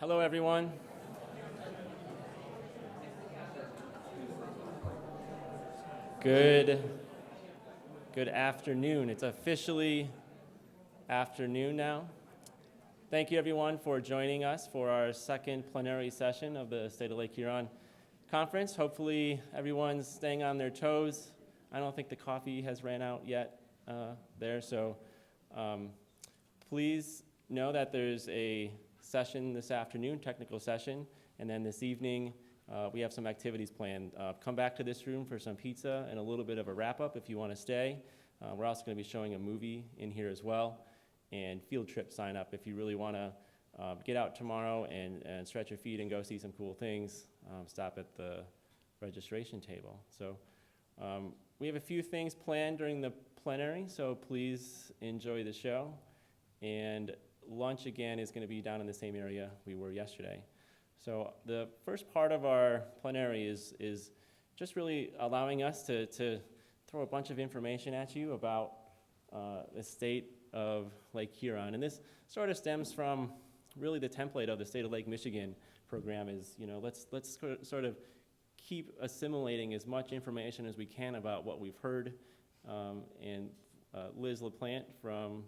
Hello everyone. Good afternoon. It's officially afternoon now. Thank you everyone for joining us for our second plenary session of the State of Lake Huron Conference. Hopefully everyone's staying on their toes. I don't think the coffee has ran out yet there, so please know that there's a session this afternoon, technical session, and then this evening we have some activities planned. Come back to this room for some pizza and a little bit of a wrap-up if you want to stay. We're also going to be showing a movie in here as well, and field trip sign up if you really want to get out tomorrow and stretch your feet and go see some cool things. Stop at the registration table. So we have a few things planned during the plenary, so please enjoy the show. And lunch again is going to be down in the same area we were yesterday. So the first part of our plenary is just really allowing us to throw a bunch of information at you about the state of Lake Huron. And this sort of stems from really the template of the State of Lake Michigan program is, let's sort of keep assimilating as much information as we can about what we've heard. And Liz LaPlante from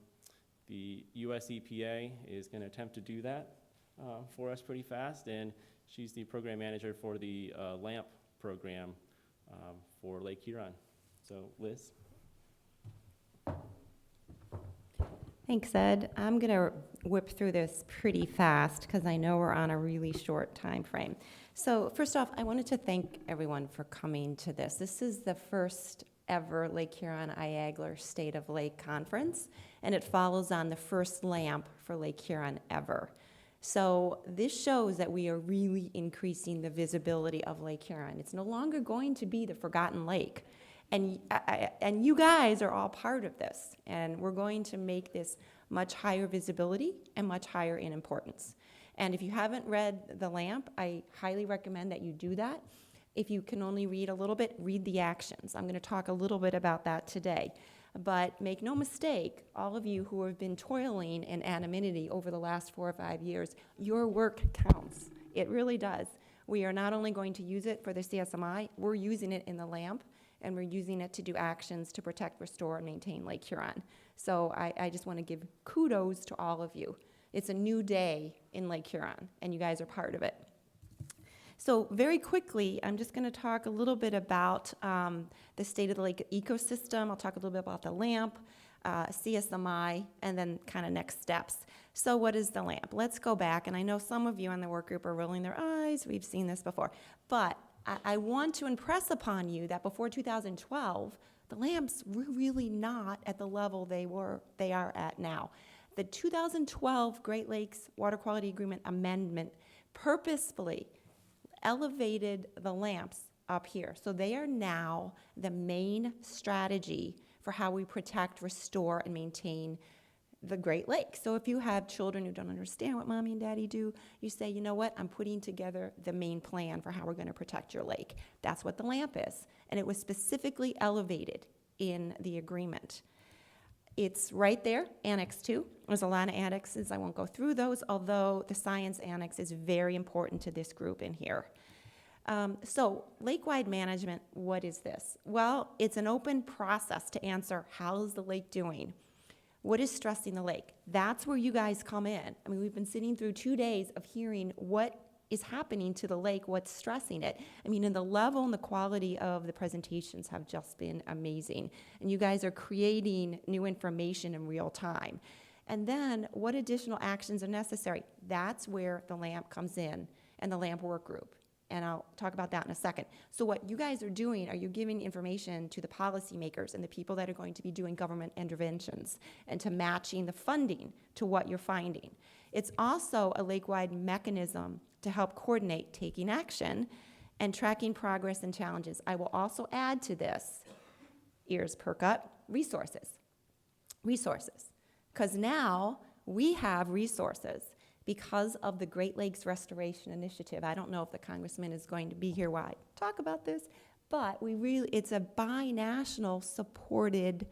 the US EPA is going to attempt to do that for us pretty fast, and she's the program manager for the LAMP program for Lake Huron. So, Liz. Thanks, Ed. I'm going to whip through this pretty fast because I know we're on a really short time frame. So first off, I wanted to thank everyone for coming to this. This is the first ever Lake Huron-IAGLR State of Lake Conference, and it follows on the first LAMP for Lake Huron ever. So this shows that we are really increasing the visibility of Lake Huron. It's no longer going to be the forgotten lake. And you guys are all part of this, and we're going to make this much higher visibility and much higher in importance. And if you haven't read the LAMP, I highly recommend that you do that. If you can only read a little bit, read the actions. I'm going to talk a little bit about that today. But make no mistake, all of you who have been toiling in anonymity over the last 4 or 5 years, your work counts. It really does. We are not only going to use it for the CSMI, we're using it in the LAMP, and we're using it to do actions to protect, restore, and maintain Lake Huron. So I just want to give kudos to all of you. It's a new day in Lake Huron, and you guys are part of it. So very quickly, I'm just going to talk a little bit about the state of the lake ecosystem. I'll talk a little bit about the LAMP, CSMI, and then kind of next steps. So what is the LAMP? Let's go back, and I know some of you in the work group are rolling their eyes. We've seen this before. But I want to impress upon you that before 2012, the LAMPs were really not at the level they are at now. The 2012 Great Lakes Water Quality Agreement Amendment purposefully elevated the LAMPs up here. So they are now the main strategy for how we protect, restore, and maintain the Great Lakes. So if you have children who don't understand what mommy and daddy do, you say, you know what, I'm putting together the main plan for how we're going to protect your lake. That's what the LAMP is. And it was specifically elevated in the agreement. It's right there, Annex 2. There's a lot of annexes. I won't go through those, although the science annex is very important to this group in here. So lake-wide management, what is this? Well, it's an open process to answer, how's the lake doing? What is stressing the lake? That's where you guys come in. I mean, we've been sitting through 2 days of hearing what is happening to the lake, what's stressing it. I mean, and the level and the quality of the presentations have just been amazing. And you guys are creating new information in real time. And then what additional actions are necessary? That's where the LAMP comes in and the LAMP work group. And I'll talk about that in a second. So what you guys are doing, are you giving information to the policymakers and the people that are going to be doing government interventions and to matching the funding to what you're finding. It's also a lake-wide mechanism to help coordinate taking action and tracking progress and challenges. I will also add to this, ears perk up, resources. Because now we have resources because of the Great Lakes Restoration Initiative. I don't know if the congressman is going to be here while I talk about this, but it's a binational supported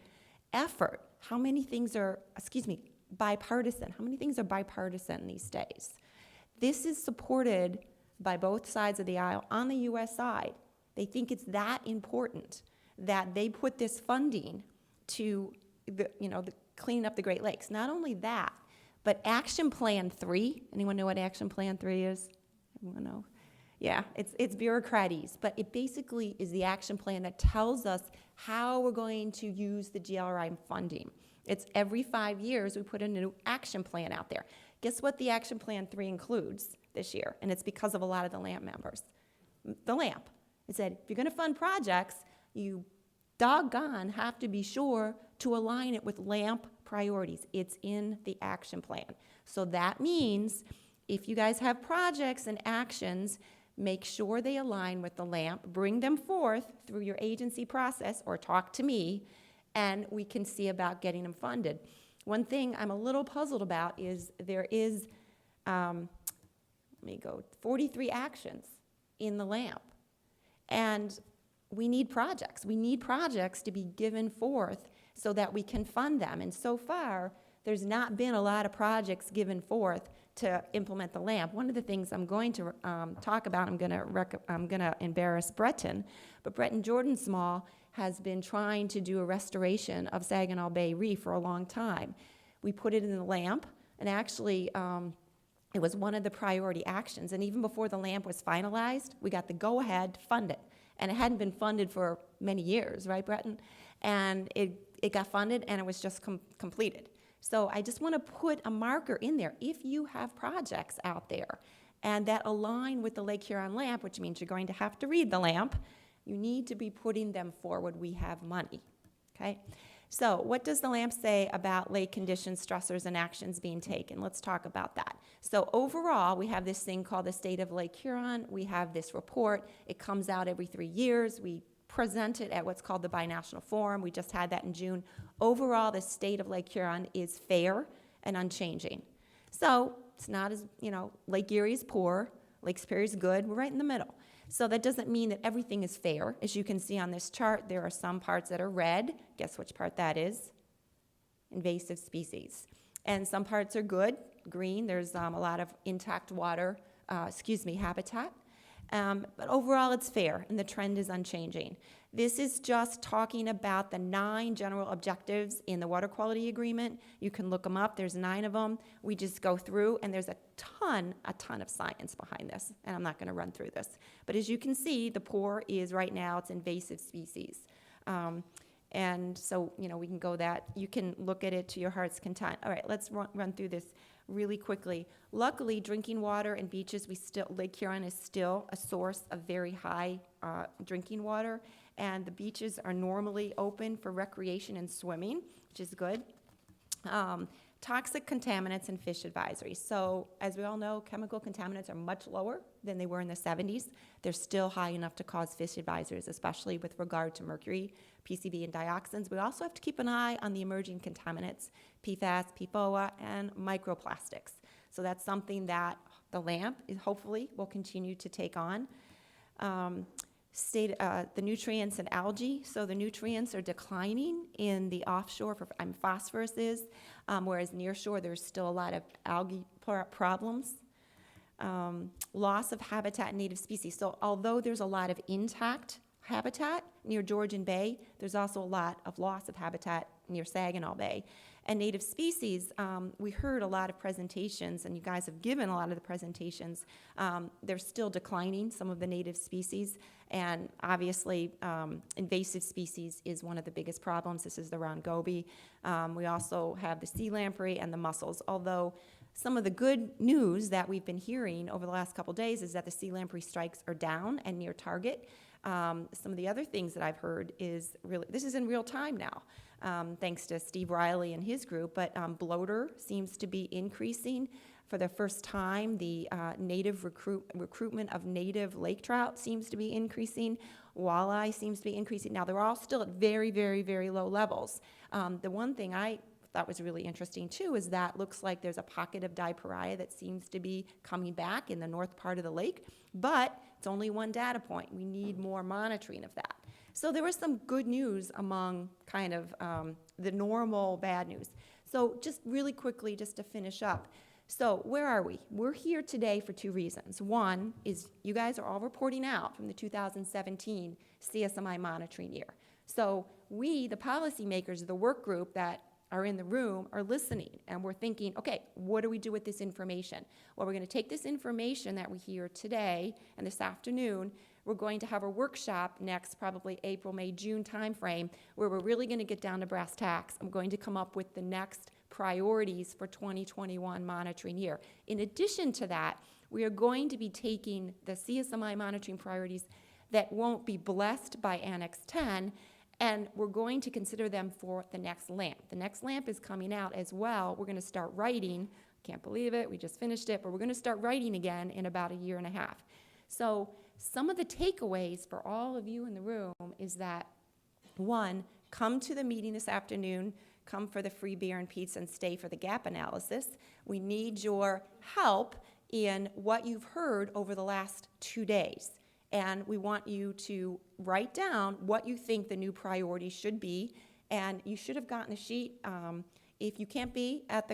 effort. How many things are, bipartisan? How many things are bipartisan these days? This is supported by both sides of the aisle on the U.S. side. They think it's that important that they put this funding to the cleaning up the Great Lakes. Not only that, but Action Plan 3, anyone know what Action Plan 3 is? Everyone know? Yeah, it's bureaucraties, but it basically is the action plan that tells us how we're going to use the GLRI funding. It's every 5 years we put a new action plan out there. Guess what the Action Plan 3 includes this year? And it's because of a lot of the LAMP members. The LAMP. It said, if you're going to fund projects, you doggone have to be sure to align it with LAMP priorities. It's in the action plan. So that means if you guys have projects and actions, make sure they align with the LAMP, bring them forth through your agency process or talk to me, and we can see about getting them funded. One thing I'm a little puzzled about is there is, 43 actions in the LAMP. And we need projects. We need projects to be given forth so that we can fund them. And so far, there's not been a lot of projects given forth to implement the LAMP. One of the things I'm going to talk about, I'm going to embarrass Breton, but Breton Jordan Small has been trying to do a restoration of Saginaw Bay Reef for a long time. We put it in the LAMP, and actually it was one of the priority actions. And even before the LAMP was finalized, we got the go-ahead to fund it. And it hadn't been funded for many years, right, Breton? And it got funded, and it was just completed. So I just want to put a marker in there. If you have projects out there and that align with the Lake Huron LAMP, which means you're going to have to read the LAMP, you need to be putting them forward. We have money, okay? So what does the LAMP say about lake conditions, stressors, and actions being taken? Let's talk about that. So overall, we have this thing called the State of Lake Huron. We have this report. It comes out every 3 years. We present it at what's called the Binational Forum. We just had that in June. Overall, the state of Lake Huron is fair and unchanging. So it's not as, Lake Erie is poor, Lake Superior is good. We're right in the middle. So that doesn't mean that everything is fair. As you can see on this chart, there are some parts that are red. Guess which part that is? Invasive species. And some parts are good, green. There's a lot of intact water, habitat. But overall, it's fair, and the trend is unchanging. This is just talking about the 9 general objectives in the Water Quality Agreement. You can look them up. There's 9 of them. We just go through, and there's a ton of science behind this, and I'm not going to run through this. But as you can see, the poor is right now, it's invasive species. And so, we can go that. You can look at it to your heart's content. All right, let's run through this really quickly. Luckily, drinking water and beaches, Lake Huron is still a source of very high drinking water, and the beaches are normally open for recreation and swimming, which is good. Toxic contaminants and fish advisories. So, as we all know, chemical contaminants are much lower than they were in the 70s. They're still high enough to cause fish advisories, especially with regard to mercury, PCB, and dioxins. We also have to keep an eye on the emerging contaminants, PFAS, PFOA, and microplastics. So that's something that the LAMP hopefully will continue to take on. The nutrients and algae. So the nutrients are declining in the offshore, phosphorus is, whereas near shore there's still a lot of algae problems. Loss of habitat and native species. So although there's a lot of intact habitat near Georgian Bay, there's also a lot of loss of habitat near Saginaw Bay. And native species, we heard a lot of presentations, and you guys have given a lot of the presentations. They're still declining, some of the native species, and obviously invasive species is one of the biggest problems. This is the round goby. We also have the sea lamprey and the mussels, although some of the good news that we've been hearing over the last couple days is that the sea lamprey strikes are down and near target. Some of the other things that I've heard is this is in real time now, thanks to Steve Riley and his group, but bloater seems to be increasing. For the first time, the native recruitment of native lake trout seems to be increasing. Walleye seems to be increasing. Now, they're all still at very, very, very low levels. The one thing I thought was really interesting, too, is that looks like there's a pocket of diparia that seems to be coming back in the north part of the lake, but it's only one data point. We need more monitoring of that. So there was some good news among kind of the normal bad news. So just really quickly, just to finish up, So where are we? We're here today for two reasons. One is you guys are all reporting out from the 2017 CSMI monitoring year. So we, the policymakers, the work group that are in the room, are listening, and we're thinking, okay, what do we do with this information? Well, we're going to take this information that we hear today and this afternoon. We're going to have a workshop next, probably April, May, June timeframe, where we're really going to get down to brass tacks. I'm going to come up with the next priorities for 2021 monitoring year. In addition to that, we are going to be taking the CSMI monitoring priorities that won't be blessed by Annex 10, and we're going to consider them for the next LAMP. The next LAMP is coming out as well. We're going to start writing. Can't believe it, we just finished it, but we're going to start writing again in about a year and a half. So some of the takeaways for all of you in the room is that, one, come to the meeting this afternoon, come for the free beer and pizza, and stay for the gap analysis. We need your help in what you've heard over the last 2 days. And we want you to write down what you think the new priorities should be. And you should have gotten a sheet. If you can't be at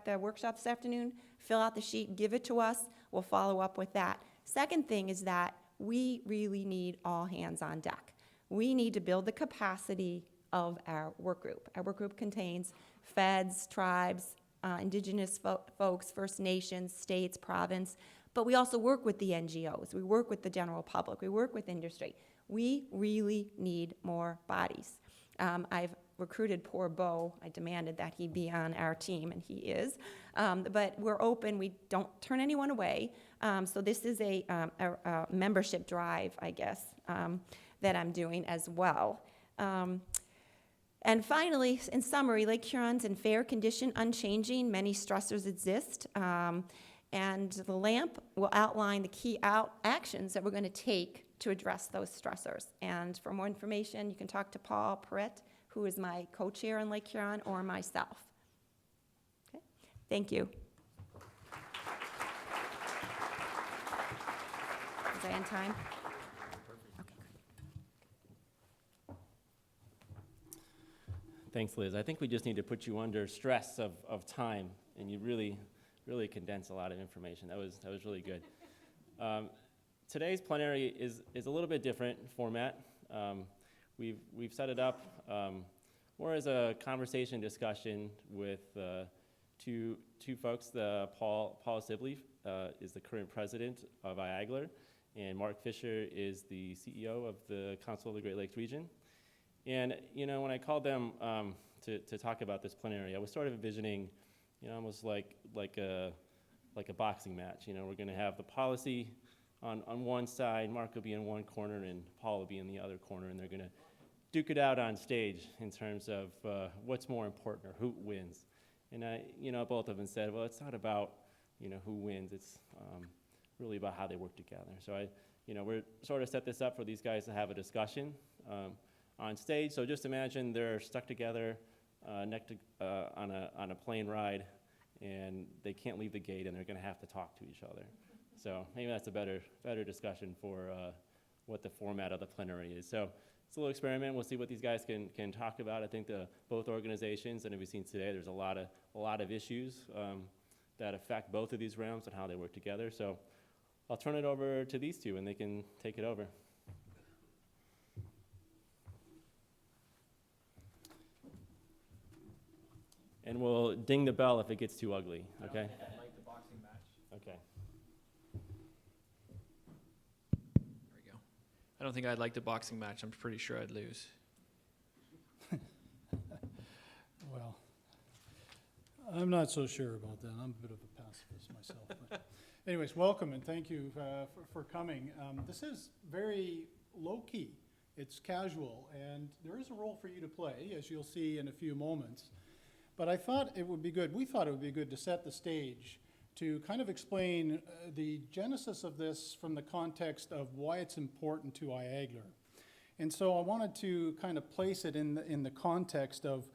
the workshop this afternoon, fill out the sheet, give it to us. We'll follow up with that. Second thing is that we really need all hands on deck. We need to build the capacity of our work group. Our work group contains feds, tribes, indigenous folks, First Nations, states, province, but we also work with the NGOs. We work with the general public. We work with industry. We really need more bodies. I've recruited poor Bo. I demanded that he be on our team, and he is. But we're open. We don't turn anyone away. So this is a membership drive, I guess, that I'm doing as well. And finally, in summary, Lake Huron's in fair condition, unchanging. Many stressors exist. And the LAMP will outline the key actions that we're going to take to address those stressors. And for more information, you can talk to Paul Perrette, who is my co-chair in Lake Huron, or myself. Okay. Thank you. Is I in time? Okay. Thanks, Liz. I think we just need to put you under stress of time, and you really condense a lot of information. That was really good. Today's plenary is a little bit different format. We've set it up more as a conversation discussion with two folks. Paul Sibley is the current president of IAGLR, and Mark Fisher is the CEO of the Council of the Great Lakes Region. And when I called them to talk about this plenary, I was sort of envisioning, almost like a boxing match. We're going to have the policy on one side, Mark will be in one corner, and Paul will be in the other corner, and they're going to duke it out on stage in terms of what's more important or who wins. And both of them said, well, it's not about who wins. It's really about how they work together. So we're sort of set this up for these guys to have a discussion on stage. So just imagine they're stuck together on a plane ride, and they can't leave the gate, and they're going to have to talk to each other. So maybe that's a better discussion for what the format of the plenary is. So it's a little experiment. We'll see what these guys can talk about. I think both organizations, and as we've seen today, there's a lot of issues that affect both of these realms and how they work together. So I'll turn it over to these two, and they can take it over. And we'll ding the bell if it gets too ugly, okay? I like the boxing match. Okay. There we go. I don't think I'd like the boxing match. I'm pretty sure I'd lose. Well, I'm not so sure about that. I'm a bit of a pacifist myself. But anyways, welcome and thank you for coming. This is very low-key. It's casual, and there is a role for you to play, as you'll see in a few moments. But I thought it would be good, we thought it would be good to set the stage to kind of explain the genesis of this from the context of why it's important to IAGLR. And so I wanted to kind of place it in the context of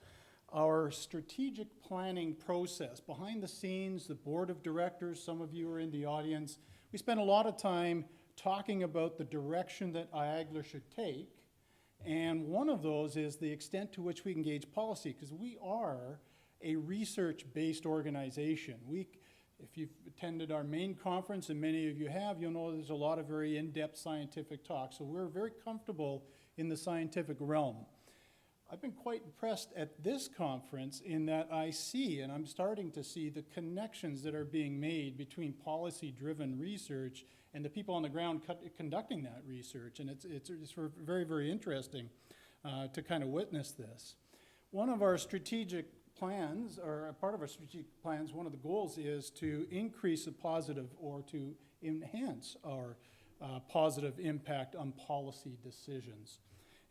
our strategic planning process. Behind the scenes, the board of directors, some of you are in the audience, we spent a lot of time talking about the direction that IAGLR should take. And one of those is the extent to which we engage policy, because we are a research-based organization. If you've attended our main conference, and many of you have, you'll know there's a lot of very in-depth scientific talk. So we're very comfortable in the scientific realm. I've been quite impressed at this conference in that I see, and I'm starting to see, the connections that are being made between policy-driven research and the people on the ground conducting that research. And it's very, very interesting to kind of witness this. One of our strategic plans, or a part of our strategic plans, one of the goals is to increase the positive or to enhance our positive impact on policy decisions.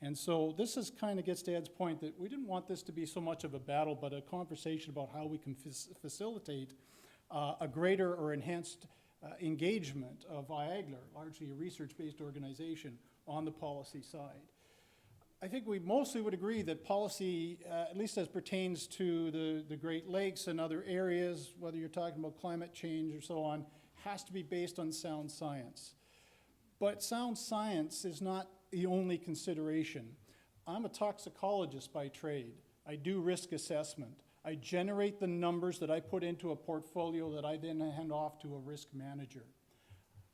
And so this is kind of gets to Ed's point that we didn't want this to be so much of a battle, but a conversation about how we can facilitate a greater or enhanced engagement of IAGLR, largely a research-based organization, on the policy side. I think we mostly would agree that policy, at least as pertains to the Great Lakes and other areas, whether you're talking about climate change or so on, has to be based on sound science. But sound science is not the only consideration. I'm a toxicologist by trade. I do risk assessment. I generate the numbers that I put into a portfolio that I then hand off to a risk manager.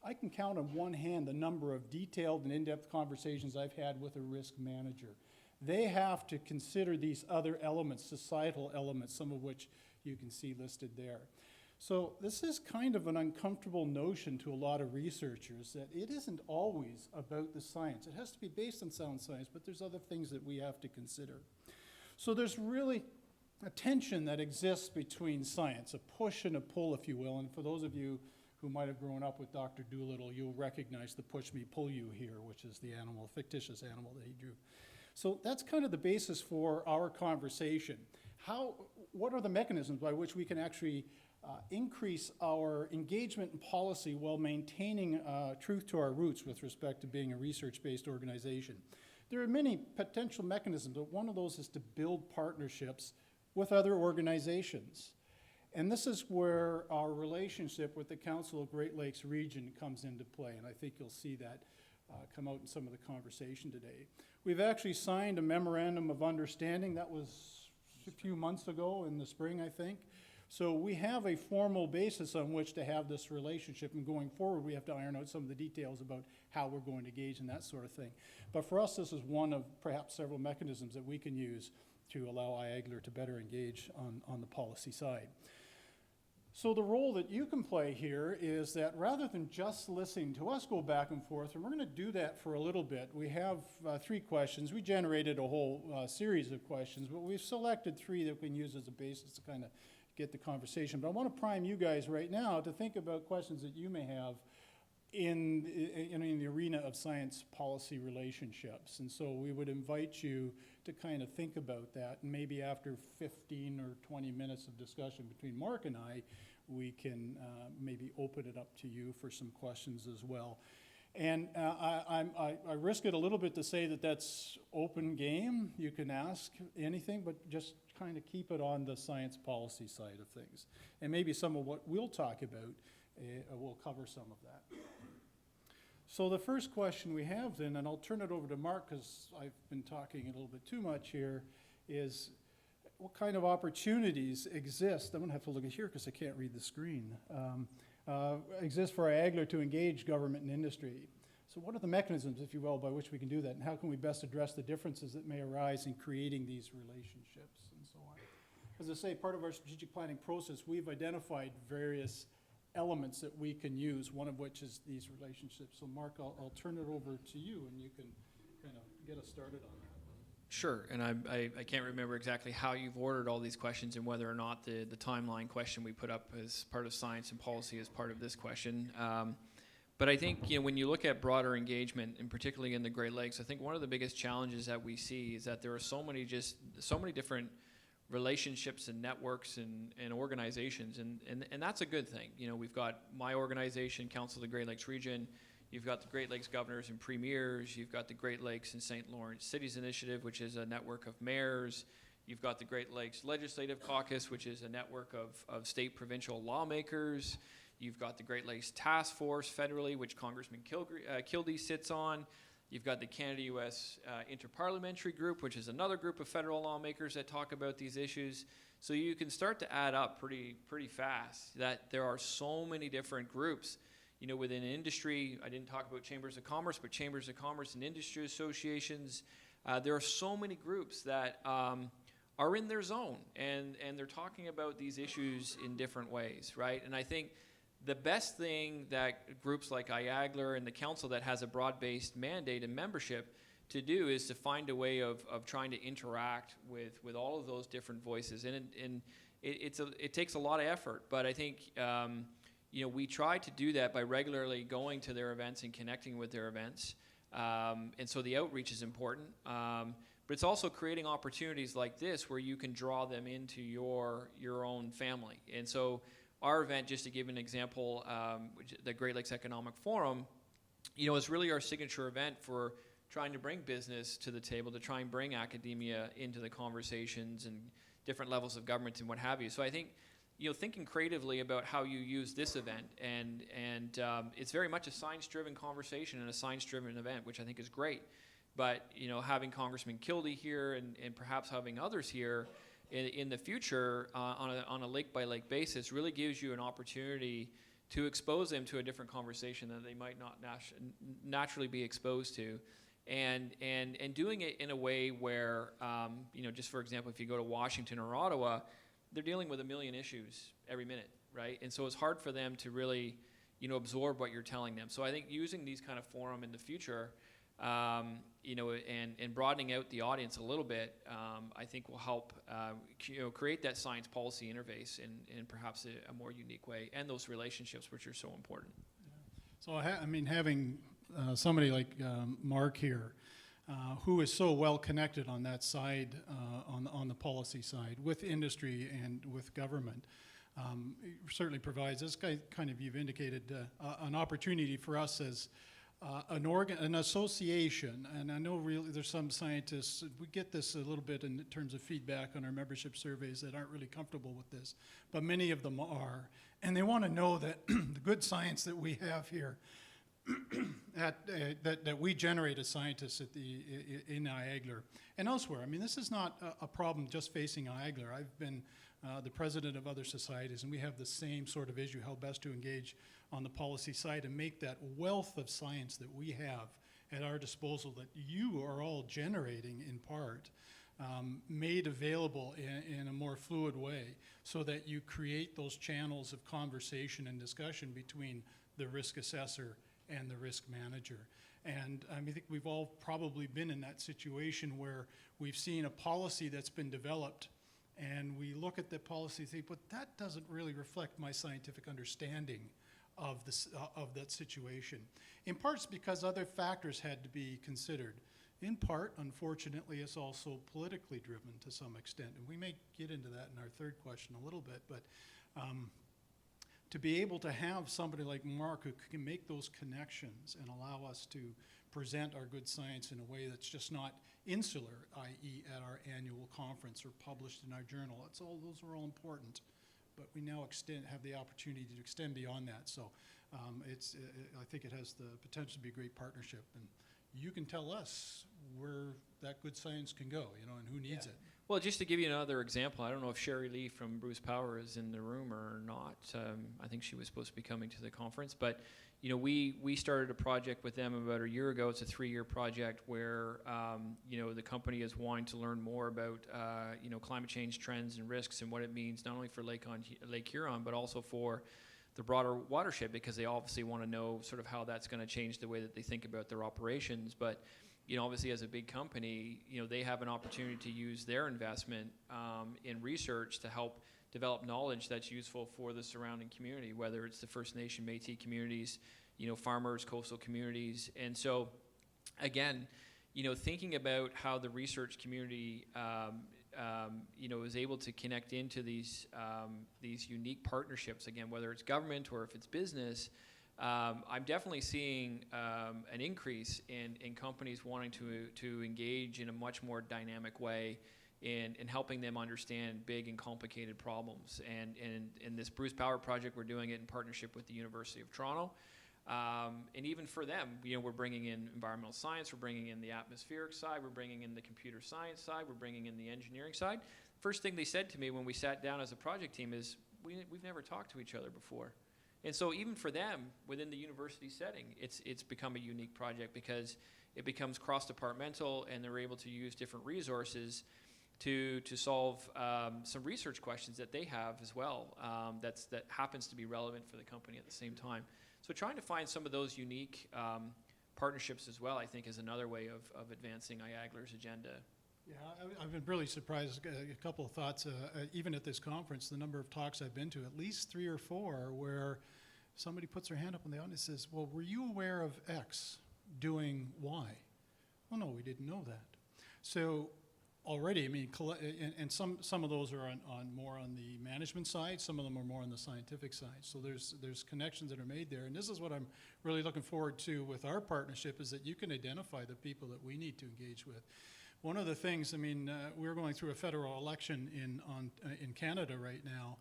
I can count on one hand the number of detailed and in-depth conversations I've had with a risk manager. They have to consider these other elements, societal elements, some of which you can see listed there. So this is kind of an uncomfortable notion to a lot of researchers, that it isn't always about the science. It has to be based on sound science, but there's other things that we have to consider. So there's really a tension that exists between science, a push and a pull, if you will. And for those of you who might have grown up with Dr. Dolittle, you'll recognize the push me, pull you here, which is the animal, fictitious animal that he drew. So that's kind of the basis for our conversation. What are the mechanisms by which we can actually increase our engagement in policy while maintaining truth to our roots with respect to being a research-based organization? There are many potential mechanisms, but one of those is to build partnerships with other organizations. And this is where our relationship with the Council of Great Lakes Region comes into play, and I think you'll see that come out in some of the conversation today. We've actually signed a memorandum of understanding. That was a few months ago in the spring, I think. So we have a formal basis on which to have this relationship, and going forward we have to iron out some of the details about how we're going to engage and that sort of thing. But for us, this is one of perhaps several mechanisms that we can use to allow IAGLR to better engage on the policy side. So the role that you can play here is that rather than just listening to us go back and forth, and we're going to do that for a little bit. We have 3 questions. We generated a whole series of questions, but we've selected 3 that we can use as a basis to kind of get the conversation. But I want to prime you guys right now to think about questions that you may have in the arena of science policy relationships. And so we would invite you to kind of think about that, and maybe after 15 or 20 minutes of discussion between Mark and I, we can maybe open it up to you for some questions as well. And I risk it a little bit to say that that's open game. You can ask anything, but just kind of keep it on the science policy side of things. And maybe some of what we'll talk about, we'll cover some of that. So the first question we have then, and I'll turn it over to Mark because I've been talking a little bit too much here, is what kind of opportunities exist? I'm going to have to look at here because I can't read the screen. Exist for IAGLR to engage government and industry. So what are the mechanisms, if you will, by which we can do that, and how can we best address the differences that may arise in creating these relationships and so on? As I say, part of our strategic planning process, we've identified various elements that we can use, one of which is these relationships. So Mark, I'll turn it over to you, and you can kind of get us started on that. Sure, and I can't remember exactly how you've ordered all these questions and whether or not the timeline question we put up as part of science and policy is part of this question. But I think when you look at broader engagement, and particularly in the Great Lakes, I think one of the biggest challenges that we see is that there are so many different relationships and networks and organizations, and that's a good thing. We've got my organization, Council of the Great Lakes Region. You've got the Great Lakes Governors and Premiers. You've got the Great Lakes and St. Lawrence Cities Initiative, which is a network of mayors. You've got the Great Lakes Legislative Caucus, which is a network of state provincial lawmakers. You've got the Great Lakes Task Force federally, which Congressman Kildee sits on. You've got the Canada-U.S. Interparliamentary Group, which is another group of federal lawmakers that talk about these issues. So you can start to add up pretty fast that there are so many different groups, within industry. I didn't talk about chambers of commerce, but chambers of commerce and industry associations. There are so many groups that are in their zone, and they're talking about these issues in different ways, right? And I think the best thing that groups like IAGLR and the council that has a broad-based mandate and membership to do is to find a way of trying to interact with all of those different voices. And it takes a lot of effort, but I think we try to do that by regularly going to their events and connecting with their events. And so the outreach is important. But it's also creating opportunities like this where you can draw them into your own family. And so our event, just to give an example, the Great Lakes Economic Forum, is really our signature event for trying to bring business to the table, to try and bring academia into the conversations and different levels of government and what have you. So I think, thinking creatively about how you use this event, and it's very much a science-driven conversation and a science-driven event, which I think is great. But, having Congressman Kildee here and perhaps having others here in the future on a lake-by-lake basis really gives you an opportunity to expose them to a different conversation that they might not naturally be exposed to. And doing it in a way where, just for example, if you go to Washington or Ottawa, they're dealing with a million issues every minute, right? And so it's hard for them to really, absorb what you're telling them. So I think using these kind of forum in the future, and broadening out the audience a little bit, I think will help, create that science policy interface in perhaps a more unique way, and those relationships which are so important. So having somebody like Mark here, who is so well connected on that side, on the policy side, with industry and with government, certainly provides, as you've indicated, an opportunity for us as an association. And I know really there's some scientists, we get this a little bit in terms of feedback on our membership surveys, that aren't really comfortable with this, but many of them are. And they want to know that the good science that we have here, that we generate as scientists in IAGLR and elsewhere. This is not a problem just facing IAGLR. I've been the president of other societies, and we have the same sort of issue, how best to engage on the policy side and make that wealth of science that we have at our disposal, that you are all generating in part, made available in a more fluid way, so that you create those channels of conversation and discussion between the risk assessor and the risk manager. And I think we've all probably been in that situation where we've seen a policy that's been developed, and we look at the policy and think, but that doesn't really reflect my scientific understanding of that situation. In part, it's because other factors had to be considered. In part, unfortunately, it's also politically driven to some extent, and we may get into that in our third question a little bit, but to be able to have somebody like Mark who can make those connections and allow us to present our good science in a way that's just not insular, i.e. at our annual conference or published in our journal, those are all important. But we now have the opportunity to extend beyond that. So I think it has the potential to be a great partnership. And you can tell us where that good science can go, and who needs it. Well, just to give you another example, I don't know if Sherry Lee from Bruce Power is in the room or not. I think she was supposed to be coming to the conference. But, we started a project with them about a year ago. It's a 3-year project where, the company is wanting to learn more about, climate change trends and risks and what it means not only for Lake Huron, but also for the broader watershed, because they obviously want to know sort of how that's going to change the way that they think about their operations. But obviously as a big company, they have an opportunity to use their investment in research to help develop knowledge that's useful for the surrounding community, whether it's the First Nation, Métis communities, farmers, coastal communities. And so, again, thinking about how the research community, is able to connect into these unique partnerships, again, whether it's government or if it's business. I'm definitely seeing an increase in companies wanting to engage in a much more dynamic way in helping them understand big and complicated problems. And in this Bruce Power project, we're doing it in partnership with the University of Toronto. And even for them, we're bringing in environmental science, we're bringing in the atmospheric side, we're bringing in the computer science side, we're bringing in the engineering side. first thing they said to me when we sat down as a project team is, we've never talked to each other before. And so even for them, within the university setting, it's become a unique project because it becomes cross-departmental, and they're able to use different resources to solve some research questions that they have as well, that happens to be relevant for the company at the same time. So trying to find some of those unique partnerships as well, I think, is another way of advancing IAGLR's agenda. Yeah, I've been really surprised. A couple of thoughts. Even at this conference, the number of talks I've been to, at least 3 or 4, where somebody puts their hand up in the audience and says, well, were you aware of X doing Y? Well, no, we didn't know that. So already, I mean, and some of those are more on the management side, some of them are more on the scientific side. So there's connections that are made there. And this is what I'm really looking forward to with our partnership, is that you can identify the people that we need to engage with. One of the things, I mean, we're going through a federal election in Canada right now,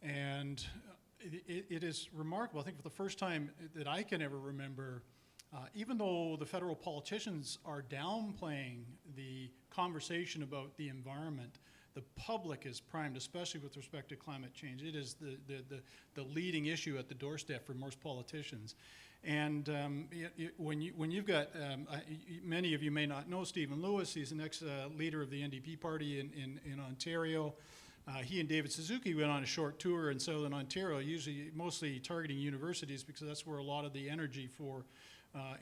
and it is remarkable. I think for the first time that I can ever remember, even though the federal politicians are downplaying the conversation about the environment, the public is primed, especially with respect to climate change. It is the leading issue at the doorstep for most politicians. And when you've got, many of you may not know Stephen Lewis. He's an ex-leader of the NDP party in Ontario. He and David Suzuki went on a short tour in southern Ontario, mostly targeting universities, because that's where a lot of the energy for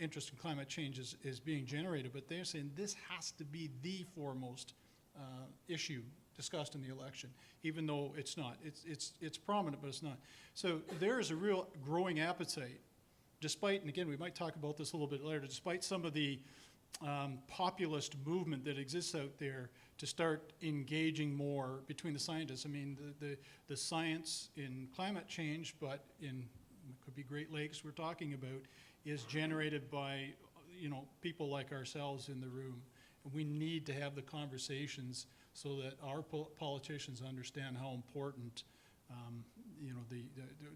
interest in climate change is being generated. But they're saying this has to be the foremost issue discussed in the election, even though it's not. It's prominent, but it's not. So there is a real growing appetite, despite, and again, we might talk about this a little bit later, despite some of the populist movement that exists out there, to start engaging more between the scientists. I mean, the science in climate change, but it could be Great Lakes we're talking about, is generated by, people like ourselves in the room. And we need to have the conversations so that our politicians understand how important,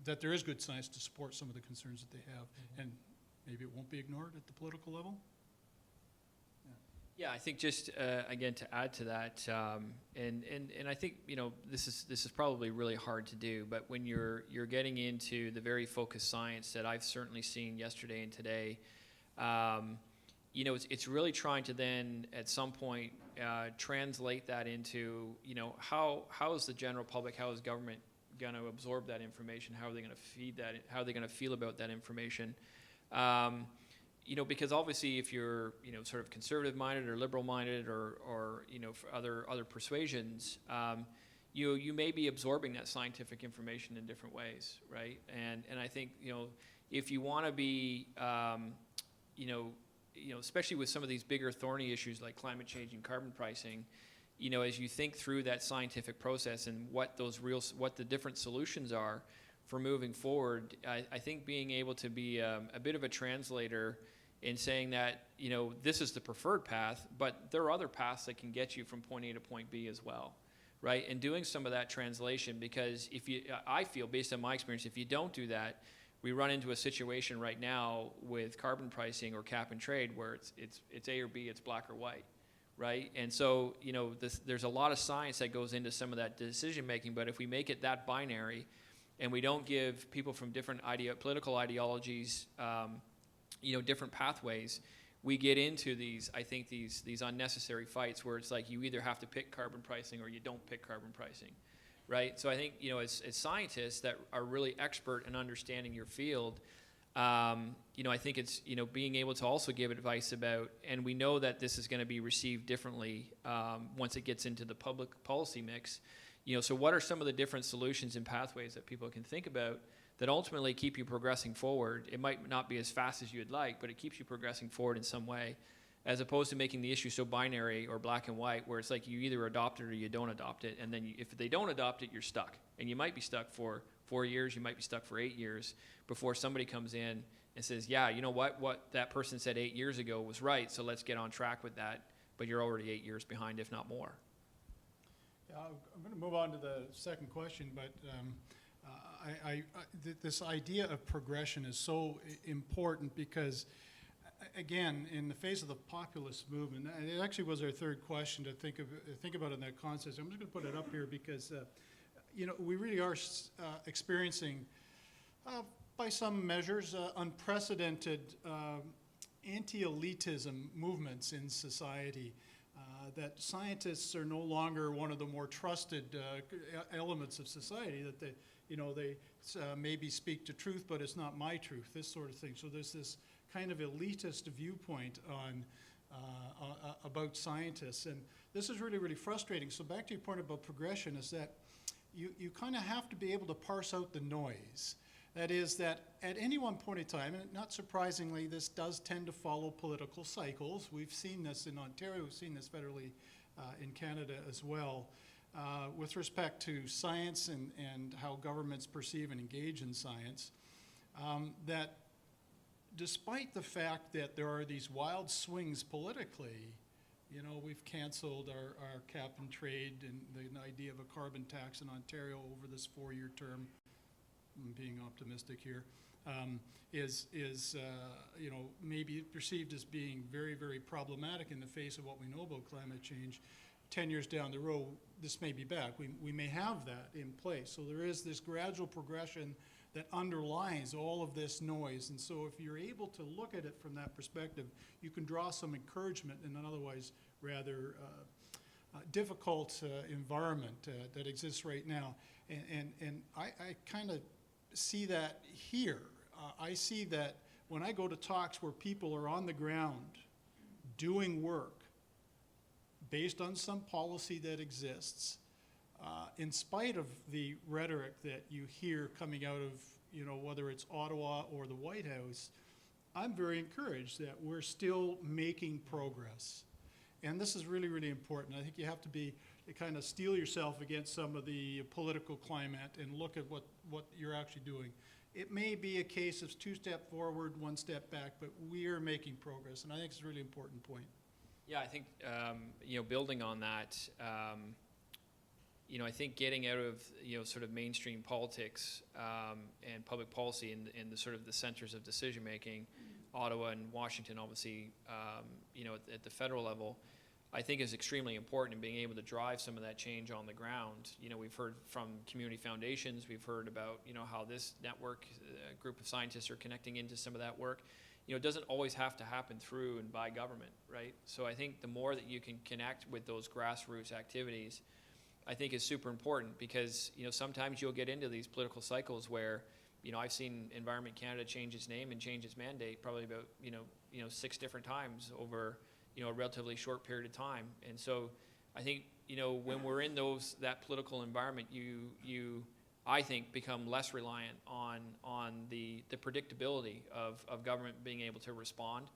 that there is good science to support some of the concerns that they have. Mm-hmm. And maybe it won't be ignored at the political level. Yeah, I think just again to add to that, and I think this is probably really hard to do, but when you're getting into the very focused science that I've certainly seen yesterday and today, it's really trying to then at some point translate that into how is the general public, how is government going to absorb that information, how are they going to feed that, how are they going to feel about that information. Because obviously if you're, sort of conservative-minded or liberal-minded or for other persuasions, you may be absorbing that scientific information in different ways, right? And I think, if you want to be, especially with some of these bigger thorny issues like climate change and carbon pricing, as you think through that scientific process and what the different solutions are for moving forward, I think being able to be a bit of a translator in saying that, this is the preferred path, but there are other paths that can get you from point A to point B as well, right? And doing some of that translation, because I feel, based on my experience, if you don't do that, we run into a situation right now with carbon pricing or cap and trade where it's A or B, it's black or white, right? And so, there's a lot of science that goes into some of that decision making, but if we make it that binary and we don't give people from different political ideologies, different pathways, we get into these unnecessary fights where it's like you either have to pick carbon pricing or you don't pick carbon pricing, right? So I think, as scientists that are really expert in understanding your field, I think it's, being able to also give advice about, and we know that this is going to be received differently once it gets into the public policy mix. So what are some of the different solutions and pathways that people can think about that ultimately keep you progressing forward? It might not be as fast as you'd like, but it keeps you progressing forward in some way, as opposed to making the issue so binary or black and white, where it's like you either adopt it or you don't adopt it, and then if they don't adopt it, you're stuck. And you might be stuck for 4 years, you might be stuck for 8 years, before somebody comes in and says, yeah, you know what that person said 8 years ago was right, so let's get on track with that, but you're already 8 years behind, if not more. Yeah, I'm going to move on to the second question, but this idea of progression is so important, because again, in the face of the populist movement, and it actually was our third question to think about in that context. I'm just going to put it up here because, we really are experiencing, by some measures, unprecedented anti-elitism movements in society. That scientists are no longer one of the more trusted elements of society. That they maybe speak to truth, but it's not my truth. This sort of thing. So there's this kind of elitist viewpoint on about scientists, and this is really, really frustrating. So back to your point about progression, is that you kind of have to be able to parse out the noise. That is that at any one point in time, and not surprisingly, this does tend to follow political cycles. We've seen this in Ontario, we've seen this federally in Canada as well, with respect to science and how governments perceive and engage in science, that despite the fact that there are these wild swings politically, we've canceled our cap and trade and the idea of a carbon tax in Ontario over this 4-year term. I'm being optimistic here, is maybe perceived as being very, very problematic in the face of what we know about climate change. 10 years down the road, this may be back. We may have that in place. So there is this gradual progression that underlies all of this noise. And so if you're able to look at it from that perspective, you can draw some encouragement in an otherwise rather difficult environment that exists right now. And I kind of see that here. I see that when I go to talks where people are on the ground doing work based on some policy that exists, in spite of the rhetoric that you hear coming out of, whether it's Ottawa or the White House, I'm very encouraged that we're still making progress. And this is really, really important. I think you have to kind of steel yourself against some of the political climate and look at what you're actually doing. It may be a case of 2 steps forward, 1 step back, but we are making progress, and I think it's a really important point. Yeah, I think, building on that, I think getting out of, sort of mainstream politics and public policy in the sort of the centers of decision making, Ottawa and Washington, obviously, at the federal level, I think is extremely important in being able to drive some of that change on the ground. We've heard from community foundations, we've heard about, how this network, group of scientists are connecting into some of that work. It doesn't always have to happen through and by government, right? So I think the more that you can connect with those grassroots activities, I think is super important because, sometimes you'll get into these political cycles where, I've seen Environment Canada change its name and change its mandate probably about, 6 different times over, a relatively short period of time. And so I think, when we're in that political environment, you I think, become less reliant on the predictability of government being able to respond.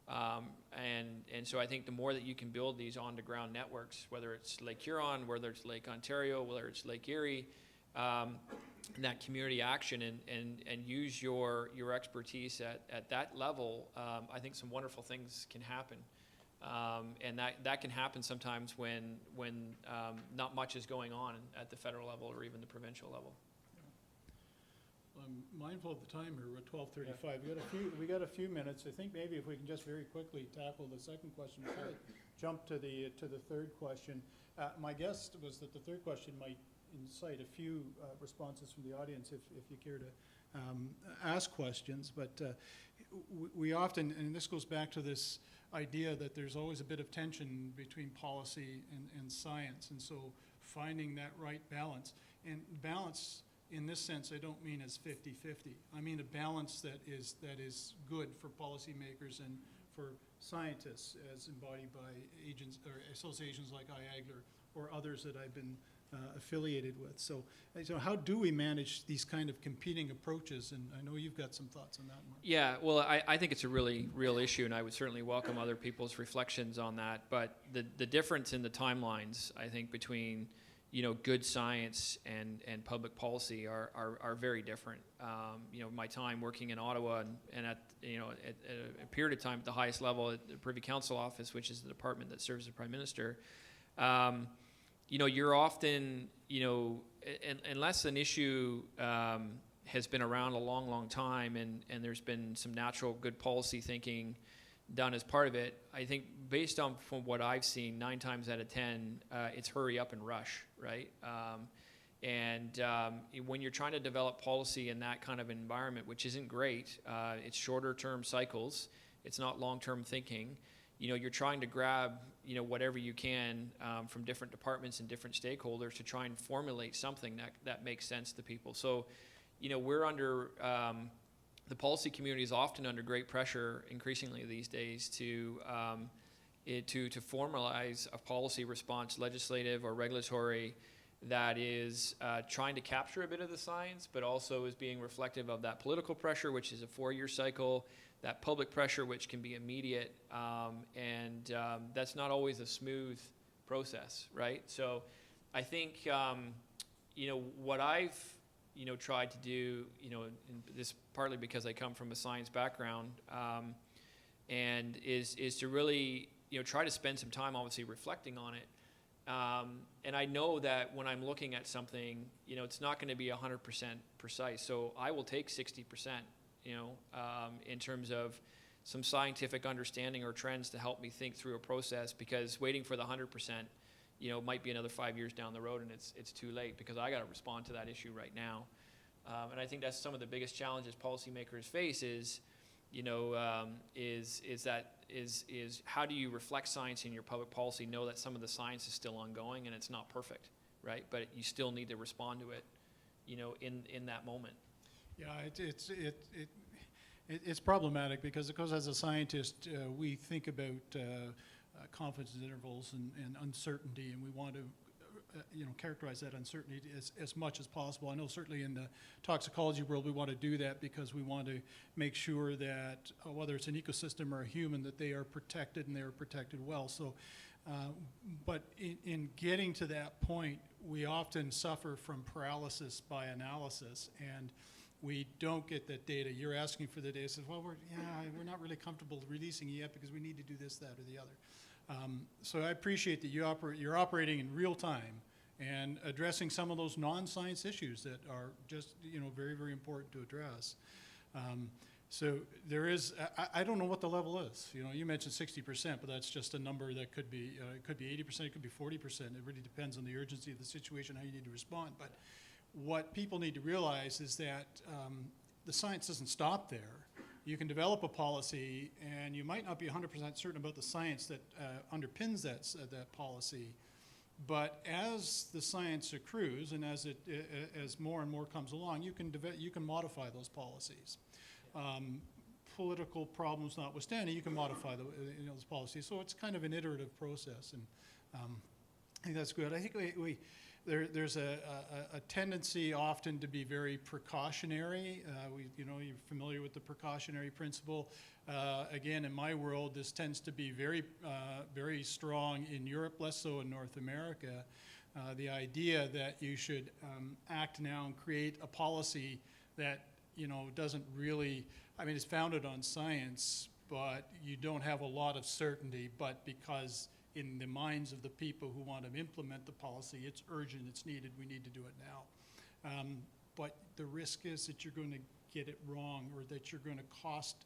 And so I think the more that you can build these on-the-ground networks, whether it's Lake Huron, whether it's Lake Ontario, whether it's Lake Erie, that community action and use your expertise at that level, I think some wonderful things can happen. And that can happen sometimes when not much is going on at the federal level or even the provincial level. I'm mindful of the time here. We're at 12:35. We got a few minutes. I think maybe if we can just very quickly tackle the second question, before I jump to the third question. My guess was that the third question might incite a few responses from the audience if you care to ask questions. But we often, and this goes back to this idea that there's always a bit of tension between policy and science, and so finding that right balance. And balance, in this sense, I don't mean as 50-50. I mean a balance that is good for policymakers and for scientists, as embodied by agents or associations like IAGLR or others that I've been affiliated with. So how do we manage these kind of competing approaches? And I know you've got some thoughts on that, Mark. Yeah, well, I think it's a really real issue, and I would certainly welcome other people's reflections on that. But the difference in the timelines, I think, between good science and public policy are very different. My time working in Ottawa and at a period of time at the highest level at the Privy Council office, which is the department that serves the Prime Minister, you're often, unless an issue has been around a long, long time and there's been some natural good policy thinking done as part of it. I think based on from what I've seen, 9 times out of 10, it's hurry up and rush, right? When you're trying to develop policy in that kind of environment, which isn't great, it's shorter term cycles, it's not long-term thinking. You're trying to grab, whatever you can from different departments and different stakeholders to try and formulate something that makes sense to people. So, we're under, the policy community is often under great pressure increasingly these days to formalize a policy response, legislative or regulatory, that is trying to capture a bit of the science, but also is being reflective of that political pressure, which is a 4-year cycle, that public pressure, which can be immediate, and that's not always a smooth process, right? So I think, what I've, tried to do, and this partly because I come from a science background, and is to really, try to spend some time, obviously, reflecting on it. And I know that when I'm looking at something, it's not going to be 100% precise. So I will take 60%, in terms of some scientific understanding or trends to help me think through a process, because waiting for the 100%, might be another 5 years down the road, and it's too late because I got to respond to that issue right now. And I think that's some of the biggest challenges policymakers face is how do you reflect science in your public policy, know that some of the science is still ongoing and it's not perfect, right? But you still need to respond to it, in that moment. Yeah, it's problematic because as a scientist, we think about confidence intervals and uncertainty, and we want to characterize that uncertainty as much as possible. I know certainly in the toxicology world we want to do that because we want to make sure that whether it's an ecosystem or a human, that they are protected and they are protected well. So, but in getting to that point, we often suffer from paralysis by analysis, and we don't get that data. You're asking for the data. Says, well, we're not really comfortable releasing it yet because we need to do this, that, or the other. So I appreciate that you're operating in real time and addressing some of those non-science issues that are just very, very important to address. So there is, I don't know what the level is. You mentioned 60%, but that's just a number that could be 80%, it could be 40%. It really depends on the urgency of the situation, how you need to respond. But what people need to realize is that the science doesn't stop there. You can develop a policy, and you might not be 100% certain about the science that underpins that policy. But as the science accrues, and as more and more comes along, you can modify those policies. Political problems notwithstanding, you can modify those policies. So it's kind of an iterative process, and I think that's good. I think there's a tendency often to be very precautionary. You're familiar with the precautionary principle. Again, in my world, this tends to be very, very strong in Europe, less so in North America. The idea that you should act now and create a policy that doesn't really, it's founded on science, but you don't have a lot of certainty, but because in the minds of the people who want to implement the policy, it's urgent, it's needed, we need to do it now. But the risk is that you're going to get it wrong, or that you're going to cost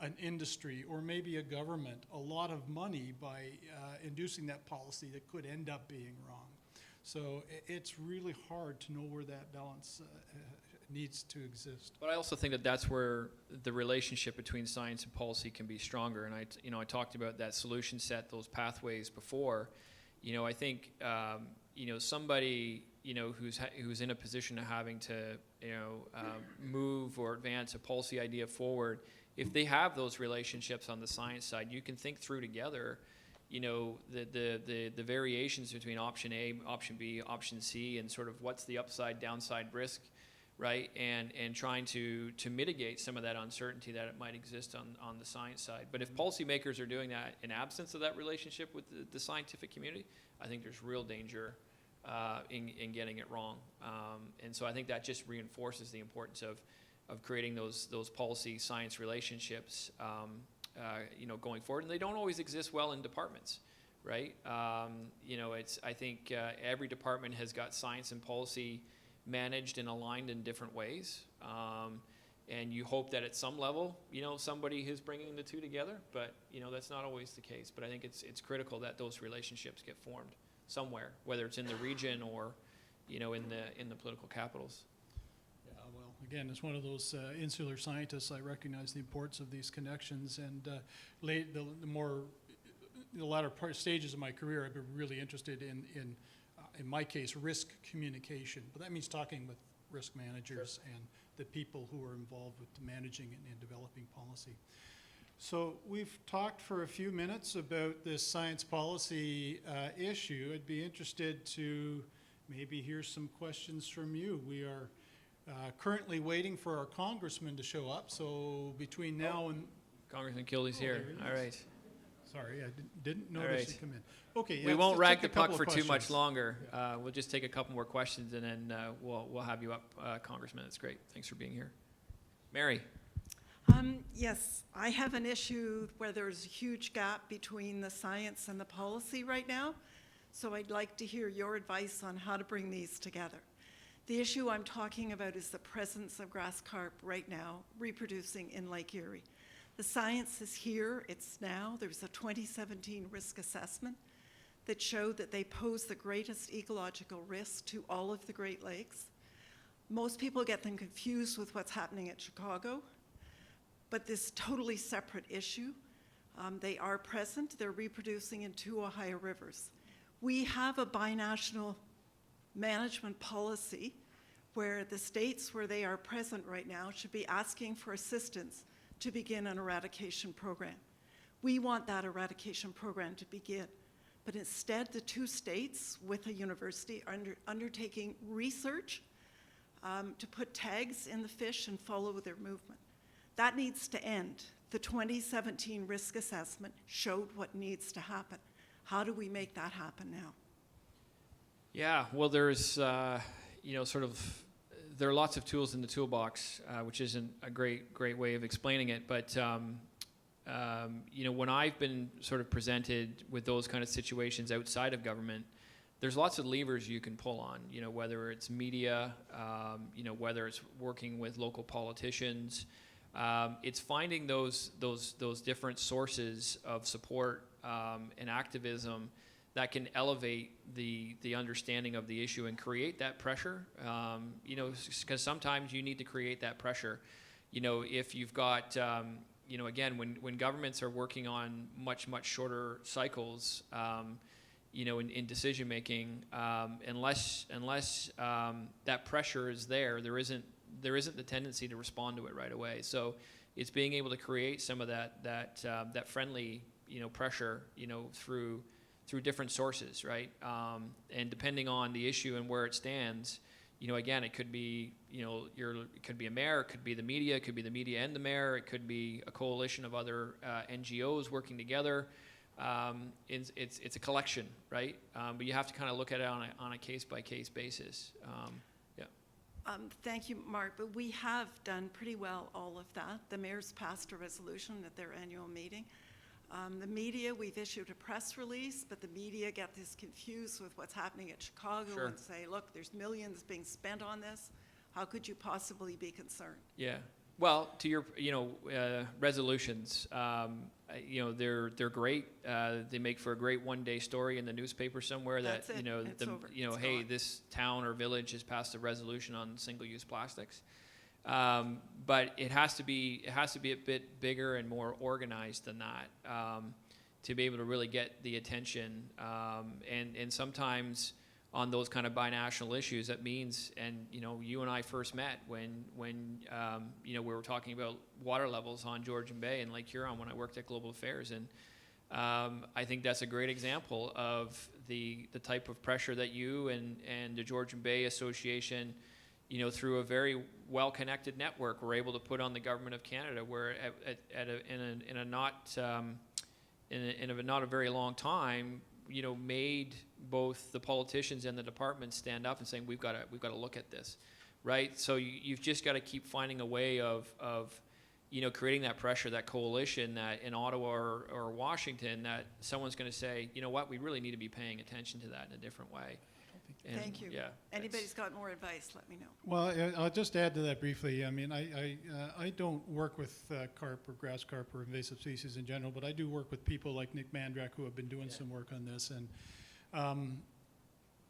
an industry or maybe a government a lot of money by inducing that policy that could end up being wrong. So it's really hard to know where that balance needs to exist. But I also think that that's where the relationship between science and policy can be stronger. And I talked about that solution set, those pathways before. I think somebody who's in a position of having to move or advance a policy idea forward, if they have those relationships on the science side, you can think through together the variations between option A, option B, option C, and sort of what's the upside downside risk, right? And trying to mitigate some of that uncertainty that it might exist on the science side. But if policymakers are doing that in absence of that relationship with the scientific community, I think there's real danger in getting it wrong. And so I think that just reinforces the importance of creating those policy science relationships going forward. And they don't always exist well in departments, right? I think every department has got science and policy managed and aligned in different ways. and you hope that at some level, somebody is bringing the two together, but, that's not always the case. But I think it's critical that those relationships get formed somewhere, whether it's in the region or, in the political capitals. Yeah, well, again, as one of those insular scientists, I recognize the importance of these connections, and the latter stages of my career, I've been really interested in my case, risk communication. But that means talking with risk managers and the people who are involved with managing and developing policy. So we've talked for a few minutes about this science policy issue. I'd be interested to maybe hear some questions from you. We are currently waiting for our congressman to show up, so between now and... Congressman Kildy's here. All right. Sorry, I didn't notice you come in. Okay, we won't let's rag take the a couple puck for of too much questions. longer. We'll just take a couple more questions, and then we'll have you up, Congressman. That's great. Thanks for being here. Mary. Yes, I have an issue where there's a huge gap between the science and the policy right now. So I'd like to hear your advice on how to bring these together. The issue I'm talking about is the presence of grass carp right now reproducing in Lake Erie. The science is here, it's now. There's a 2017 risk assessment that showed that they pose the greatest ecological risk to all of the Great Lakes. Most people get them confused with what's happening at Chicago, but this totally separate issue. They are present, they're reproducing in 2 Ohio rivers. We have a binational management policy where the states where they are present right now should be asking for assistance to begin an eradication program. We want that eradication program to begin, but instead the 2 states with a university are undertaking research to put tags in the fish and follow their movement. That needs to end. The 2017 risk assessment showed what needs to happen. How do we make that happen now? Yeah, well, there's, there are lots of tools in the toolbox, which isn't a great way of explaining it. But, when I've been sort of presented with those kind of situations outside of government, there's lots of levers you can pull on, whether it's media, whether it's working with local politicians. It's finding those different sources of support and activism that can elevate the understanding of the issue and create that pressure. Because sometimes you need to create that pressure. If you've got, again, when governments are working on much shorter cycles, in decision making, unless that pressure is there isn't the tendency to respond to it right away. So it's being able to create some of that friendly, pressure, through different sources, right? And depending on the issue and where it stands, again, it could be, it could be a mayor, it could be the media, it could be the media and the mayor, it could be a coalition of other NGOs working together. It's a collection, right? But you have to kind of look at it on a case-by-case basis. Thank you, Mark, but we have done pretty well all of that. The mayor's passed a resolution at their annual meeting. The media, we've issued a press release, but the media get this confused with what's happening at Chicago. Sure. And say, look, there's millions being spent on this. How could you possibly be concerned? Yeah. Well, to your, resolutions, they're great. They make for a great one-day story in the newspaper somewhere that, That's it. It's over. It's hey, gone. this town or village has passed a resolution on single-use plastics. But it has to be a bit bigger and more organized than that to be able to really get the attention. And sometimes on those kind of binational issues, that means, and you and I first met when we were talking about water levels on Georgian Bay and Lake Huron when I worked at Global Affairs, and I think that's a great example of the type of pressure that you and the Georgian Bay Association, through a very well-connected network, were able to put on the government of Canada, where in a not a very long time, made both the politicians and the departments stand up and saying, we've got to look at this, right? So you've just got to keep finding a way of creating that pressure, that coalition, that in Ottawa or Washington, that someone's going to say, you know what, we really need to be paying attention to that in a different way. And, Thank you. Yeah. Anybody's got more advice, let me know. Well, I'll just add to that briefly. I mean, I don't work with carp or grass carp or invasive species in general, but I do work with people like Nick Mandrak who have been doing some work on this. And,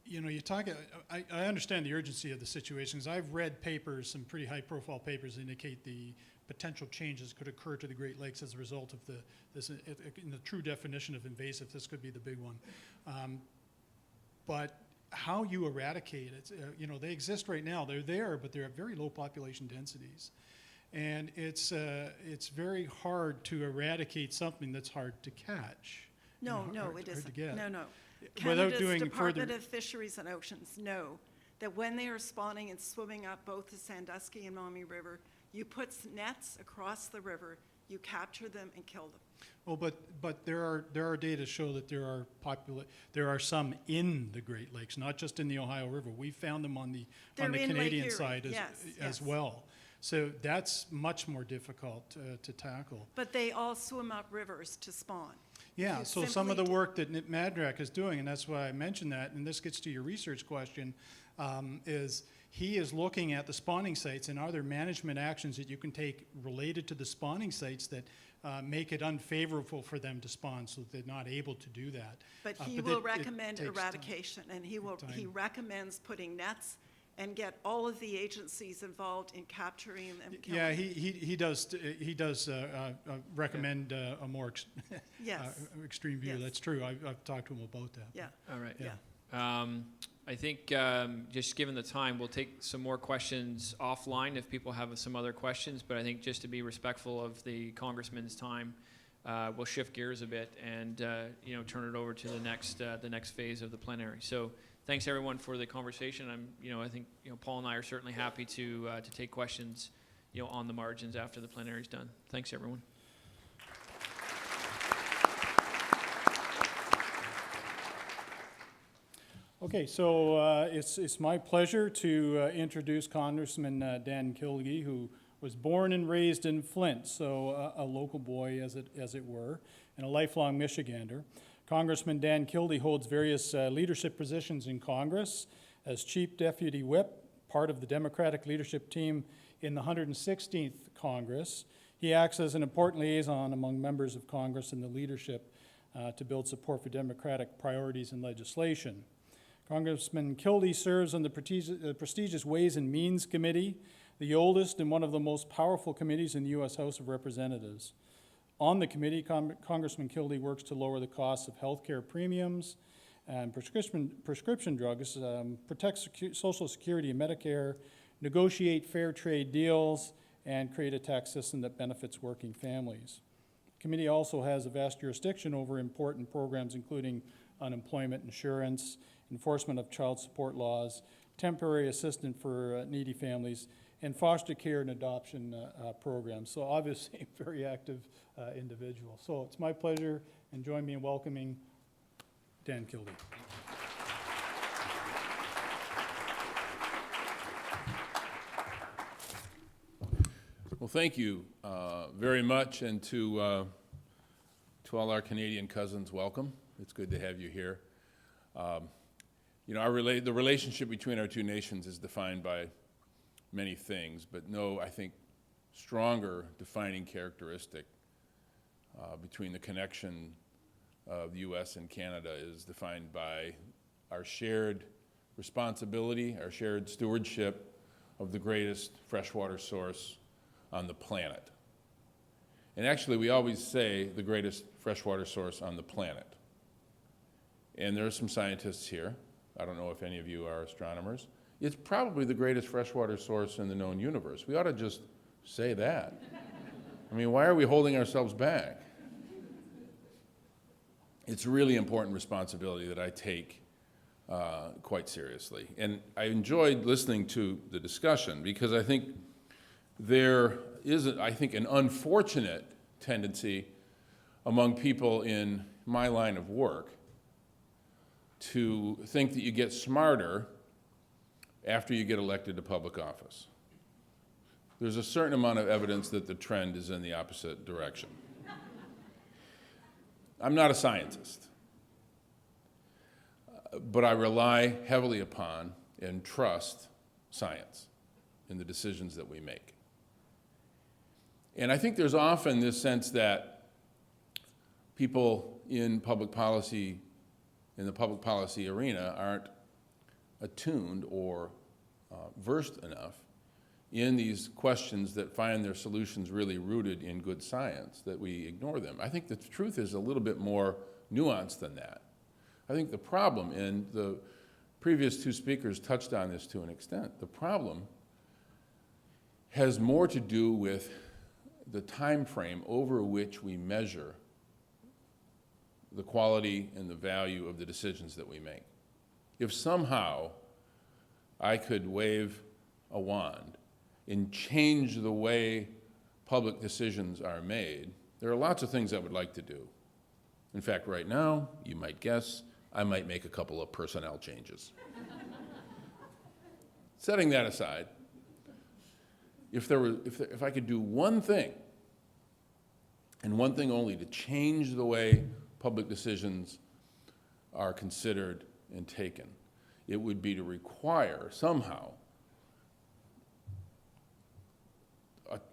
you know, I understand the urgency of the situations. I've read papers, some pretty high-profile papers indicate the potential changes could occur to the Great Lakes as a result of in the true definition of invasive, this could be the big one. But how you eradicate it, you know, they exist right now. They're there, but they're at very low population densities. And it's very hard to eradicate something that's hard to catch. No, You know, no, hard- it hard to isn't. get. No. Without Canada's doing Department further- of Fisheries and Oceans know that when they are spawning and swimming up both the Sandusky and Maumee River, you put nets across the river, you capture them and kill them. Well, but there are data show that there are some in the Great Lakes, not just in the Ohio River. We found them on the They're in Lake Canadian Erie, side yes, as yes. well. So that's much more difficult to tackle. But they all swim up rivers to spawn. Yeah, You so some of the simply work that Nick Madrak is doing, and that's why I mentioned that, and this gets to your research question, is he is looking at the spawning sites and are there management actions that you can take related to the spawning sites that make it unfavorable for them to spawn so that they're not able to do that. But he but will it recommend takes time. eradication, and he Time. recommends putting nets and get all of the agencies involved in capturing them, killing Yeah, them. he does recommend a more Yes, extreme view. Yes. That's true. I've talked to him about that. yeah, All right. yeah. I think just given the time, we'll take some more questions offline if people have some other questions. But I think just to be respectful of the congressman's time, we'll shift gears a bit and you know, turn it over to the next phase of the plenary. So thanks everyone for the conversation. I think Paul and I are certainly happy to take questions on the margins after the plenary is done. Thanks everyone. Okay, so it's my pleasure to introduce Congressman Dan Kilgee, who was born and raised in Flint, so a local boy, as it were, and a lifelong Michigander. Congressman Dan Kilgee holds various leadership positions in Congress as Chief Deputy Whip, part of the Democratic leadership team in the 116th Congress. He acts as an important liaison among members of Congress and the leadership to build support for Democratic priorities and legislation. Congressman Kilgee serves on the prestigious Ways and Means Committee, the oldest and one of the most powerful committees in the U.S. House of Representatives. On the committee, Congressman Kilgee works to lower the costs of health care premiums and prescription drugs, protect Social Security and Medicare, negotiate fair trade deals, and create a tax system that benefits working families. The committee also has a vast jurisdiction over important programs including unemployment insurance, enforcement of child support laws, temporary assistance for needy families, and foster care and adoption programs. So obviously a very active individual. So it's my pleasure, and join me in welcoming Dan Kilgee. Well, thank you very much, and to all our Canadian cousins, welcome. It's good to have you here. The relationship between our two nations is defined by many things, but no, I think, stronger defining characteristic between the connection of the U.S. and Canada is defined by our shared responsibility, our shared stewardship of the greatest freshwater source on the planet. And actually, we always say the greatest freshwater source on the planet. And there are some scientists here. I don't know if any of you are astronomers. It's probably the greatest freshwater source in the known universe. We ought to just say that. I mean, why are we holding ourselves back? It's a really important responsibility that I take quite seriously. And I enjoyed listening to the discussion because I think there is, an unfortunate tendency among people in my line of work to think that you get smarter after you get elected to public office. There's a certain amount of evidence that the trend is in the opposite direction. I'm not a scientist. But I rely heavily upon and trust science in the decisions that we make. And I think there's often this sense that people in public policy, in the public policy arena, aren't attuned or versed enough in these questions that find their solutions really rooted in good science, that we ignore them. I think the truth is a little bit more nuanced than that. I think the problem, and the previous two speakers touched on this to an extent, the problem has more to do with the time frame over which we measure the quality and the value of the decisions that we make. If somehow I could wave a wand and change the way public decisions are made, there are lots of things I would like to do. In fact, right now, you might guess, I might make a couple of personnel changes. Setting that aside, if I could do one thing, and one thing only, to change the way public decisions are considered and taken, it would be to require somehow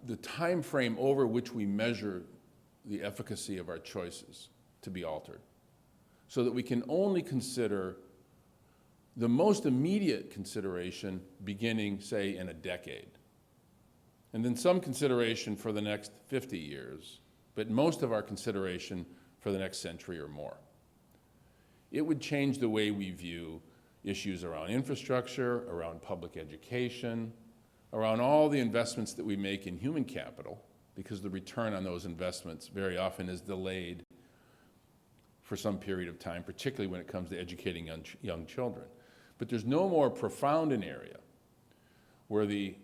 the time frame over which we measure the efficacy of our choices to be altered, so that we can only consider the most immediate consideration beginning, say, in a decade, and then some consideration for the next 50 years, but most of our consideration for the next century or more. It would change the way we view issues around infrastructure, around public education, around all the investments that we make in human capital, because the return on those investments very often is delayed for some period of time, particularly when it comes to educating young children. But there's no more profound an area where the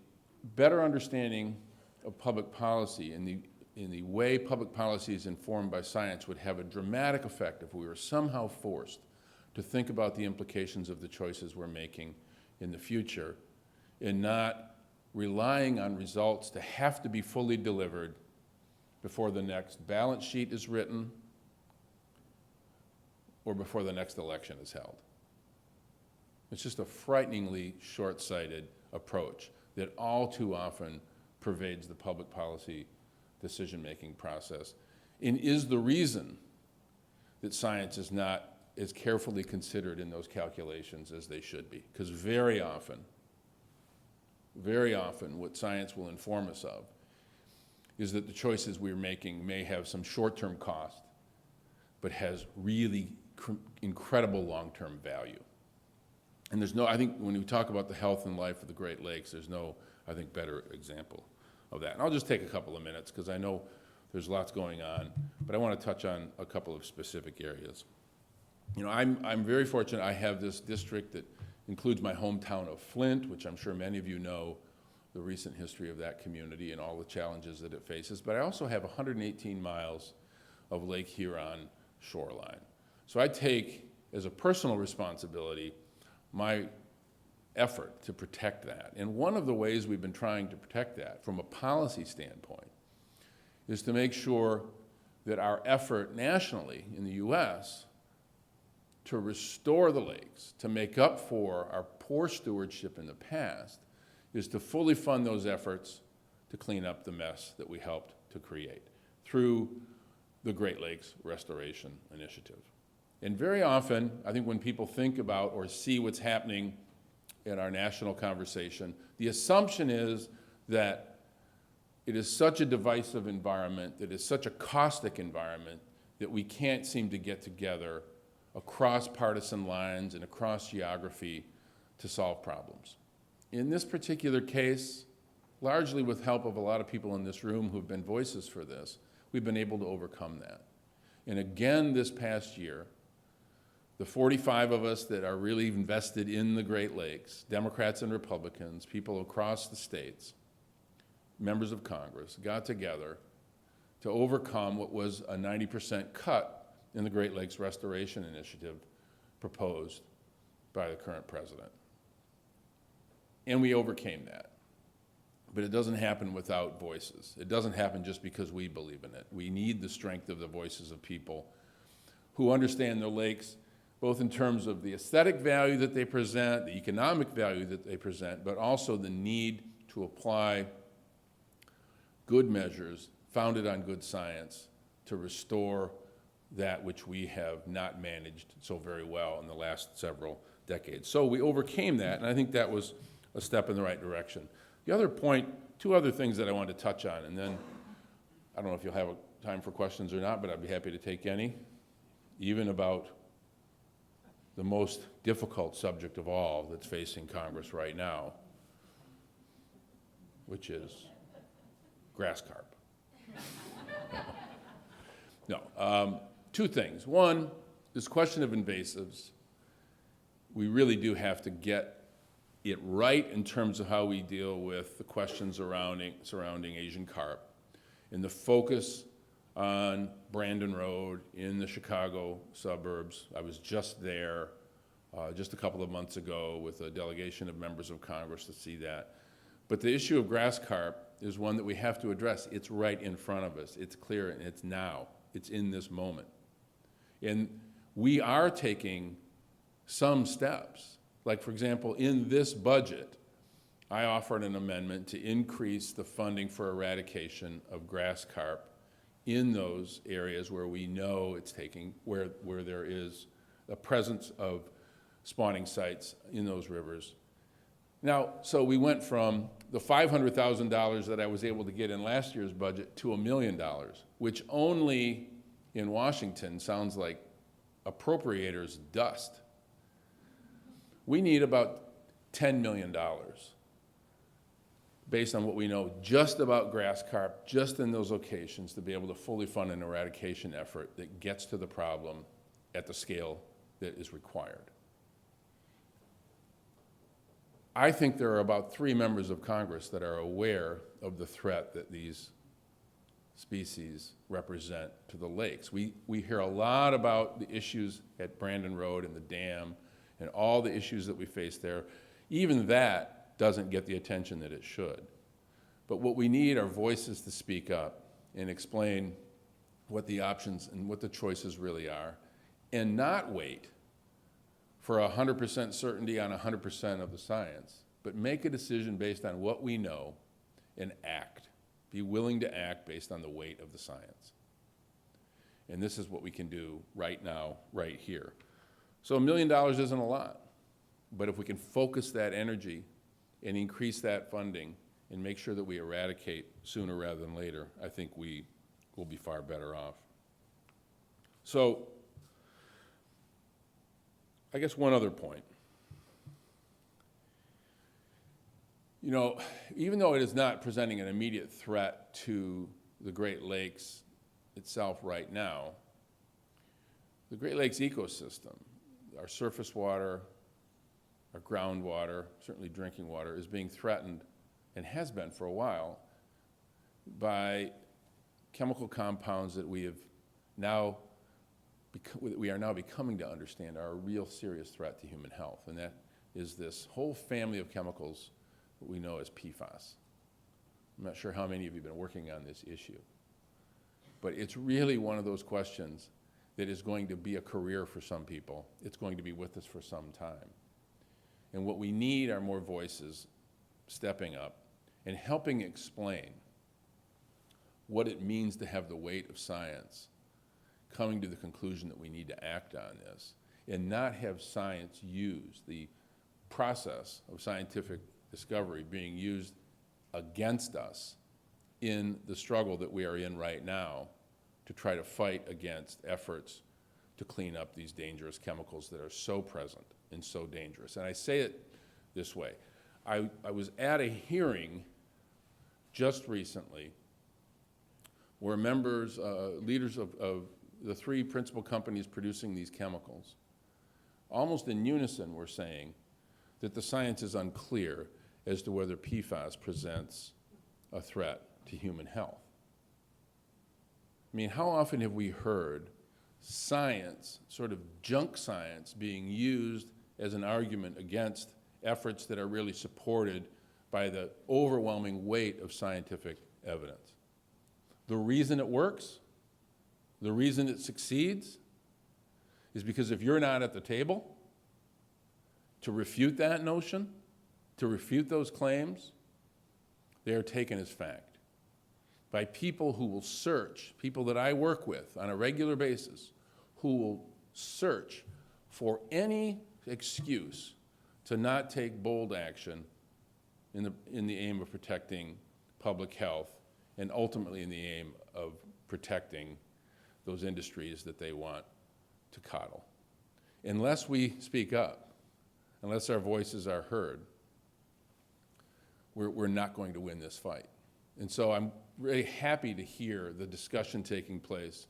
better understanding of public policy and the way public policy is informed by science would have a dramatic effect if we were somehow forced to think about the implications of the choices we're making in the future and not relying on results to have to be fully delivered before the next balance sheet is written or before the next election is held. It's just a frighteningly short-sighted approach that all too often pervades the public policy decision-making process and is the reason that science is not as carefully considered in those calculations as they should be. Because very often, what science will inform us of is that the choices we're making may have some short-term cost, but has really incredible long-term value. And there's no, I think when we talk about the health and life of the Great Lakes, there's no, I think, better example of that. And I'll just take a couple of minutes because I know there's lots going on, but I want to touch on a couple of specific areas. You know, I'm very fortunate. I have this district that includes my hometown of Flint, which I'm sure many of you know the recent history of that community and all the challenges that it faces. But I also have 118 miles of Lake Huron shoreline. So I take as a personal responsibility my effort to protect that. And one of the ways we've been trying to protect that from a policy standpoint is to make sure that our effort nationally in the US to restore the lakes, to make up for our poor stewardship in the past, is to fully fund those efforts to clean up the mess that we helped to create through the Great Lakes Restoration Initiative. And very often, I think when people think about or see what's happening in our national conversation, the assumption is that it is such a divisive environment, that it's such a caustic environment, that we can't seem to get together across partisan lines and across geography to solve problems. In this particular case, largely with help of a lot of people in this room who've been voices for this, we've been able to overcome that. And again, this past year, the 45 of us that are really invested in the Great Lakes, Democrats and Republicans, people across the states, members of Congress, got together to overcome what was a 90% cut in the Great Lakes Restoration Initiative proposed by the current president. And we overcame that. But it doesn't happen without voices. It doesn't happen just because we believe in it. We need the strength of the voices of people who understand the lakes both in terms of the aesthetic value that they present, the economic value that they present, but also the need to apply good measures founded on good science to restore that which we have not managed so very well in the last several decades. So we overcame that, and I think that was a step in the right direction. The other point, two other things that I wanted to touch on, and then I don't know if you'll have time for questions or not, but I'd be happy to take any, even about the most difficult subject of all that's facing Congress right now, which is grass carp. No, two things. One, this question of invasives, we really do have to get it right in terms of how we deal with the questions surrounding Asian carp, and the focus on Brandon Road in the Chicago suburbs. I was just there just a couple of months ago with a delegation of members of Congress to see that. But the issue of grass carp is one that we have to address. It's right in front of us. It's clear, and it's now. It's in this moment. And we are taking some steps. Like, for example, in this budget, I offered an amendment to increase the funding for eradication of grass carp in those areas where we know it's where there is a presence of spawning sites in those rivers. Now, so we went from the $500,000 that I was able to get in last year's budget to $1 million, which only in Washington sounds like appropriators' dust. We need about $10 million based on what we know just about grass carp, just in those locations, to be able to fully fund an eradication effort that gets to the problem at the scale that is required. I think there are about 3 members of Congress that are aware of the threat that these species represent to the lakes. We hear a lot about the issues at Brandon Road and the dam and all the issues that we face there. Even that doesn't get the attention that it should. But what we need are voices to speak up and explain what the options and what the choices really are, and not wait for 100% certainty on 100% of the science, but make a decision based on what we know and act. Be willing to act based on the weight of the science. And this is what we can do right now, right here. So $1 million isn't a lot, but if we can focus that energy and increase that funding and make sure that we eradicate sooner rather than later, I think we will be far better off. So I guess one other point. You know, even though it is not presenting an immediate threat to the Great Lakes itself right now, the Great Lakes ecosystem, our surface water, our groundwater, certainly drinking water, is being threatened, and has been for a while, by chemical compounds that we are now becoming to understand are a real serious threat to human health, and that is this whole family of chemicals that we know as PFAS. I'm not sure how many of you have been working on this issue, but it's really one of those questions that is going to be a career for some people. It's going to be with us for some time. And what we need are more voices stepping up and helping explain what it means to have the weight of science, coming to the conclusion that we need to act on this, and not have science used, the process of scientific discovery being used against us in the struggle that we are in right now to try to fight against efforts to clean up these dangerous chemicals that are so present and so dangerous. And I say it this way. I was at a hearing just recently where members, leaders of the 3 principal companies producing these chemicals, almost in unison were saying that the science is unclear as to whether PFAS presents a threat to human health. I mean, how often have we heard science, sort of junk science, being used as an argument against efforts that are really supported by the overwhelming weight of scientific evidence? The reason it works, the reason it succeeds, is because if you're not at the table to refute that notion, to refute those claims, they are taken as fact by people who will search, people that I work with on a regular basis, who will search for any excuse to not take bold action in the aim of protecting public health and ultimately in the aim of protecting those industries that they want to coddle. Unless we speak up, unless our voices are heard, we're not going to win this fight. And so I'm really happy to hear the discussion taking place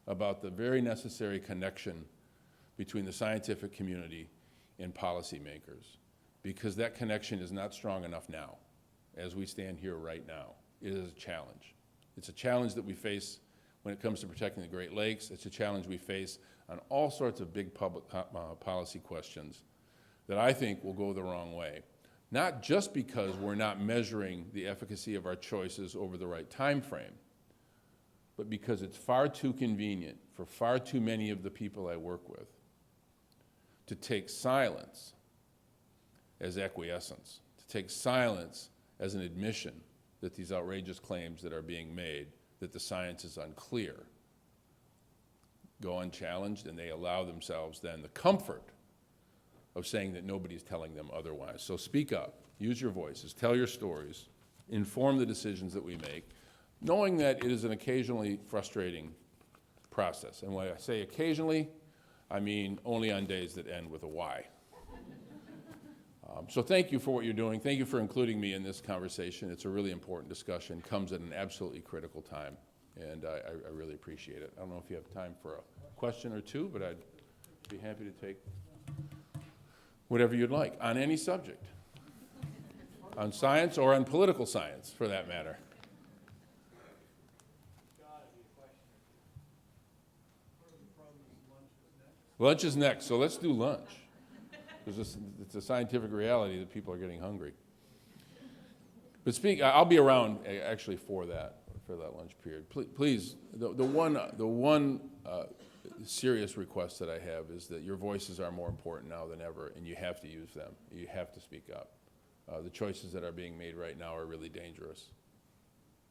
about the very necessary connection between the scientific community and policymakers, because that connection is not strong enough now, as we stand here right now. It is a challenge. It's a challenge that we face when it comes to protecting the Great Lakes. It's a challenge we face on all sorts of big public policy questions that I think will go the wrong way. Not just because we're not measuring the efficacy of our choices over the right time frame, but because it's far too convenient for far too many of the people I work with to take silence as acquiescence, to take silence as an admission that these outrageous claims that are being made, that the science is unclear, go unchallenged, and they allow themselves then the comfort of saying that nobody's telling them otherwise. So speak up, use your voices, tell your stories, inform the decisions that we make, knowing that it is an occasionally frustrating process. And when I say occasionally, I mean only on days that end with a Y. So thank you for what you're doing. Thank you for including me in this conversation. It's a really important discussion, comes at an absolutely critical time, and I really appreciate it. I don't know if you have time for a question or two, but I'd be happy to take whatever you'd like, on any subject, on science or on political science, for that matter. Lunch is next, so let's do lunch. It's a scientific reality that people are getting hungry. But I'll be around actually for that lunch period. Please, the one serious request that I have is that your voices are more important now than ever, and you have to use them. You have to speak up. The choices that are being made right now are really dangerous.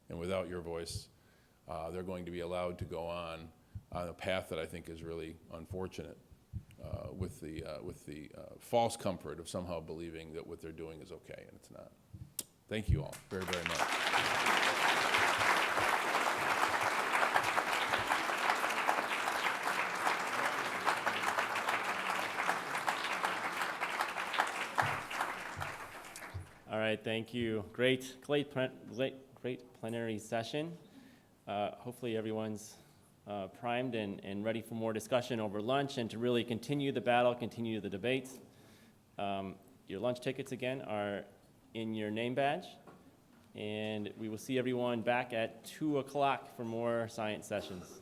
And without your voice, they're going to be allowed to go on a path that I think is really unfortunate, with the false comfort of somehow believing that what they're doing is okay, and it's not. Thank you all very, very much. All right, thank you. Great plenary session. Hopefully everyone's primed and ready for more discussion over lunch and to really continue the battle, continue the debates. Your lunch tickets, again, are in your name badge. And we will see everyone back at 2 o'clock for more science sessions.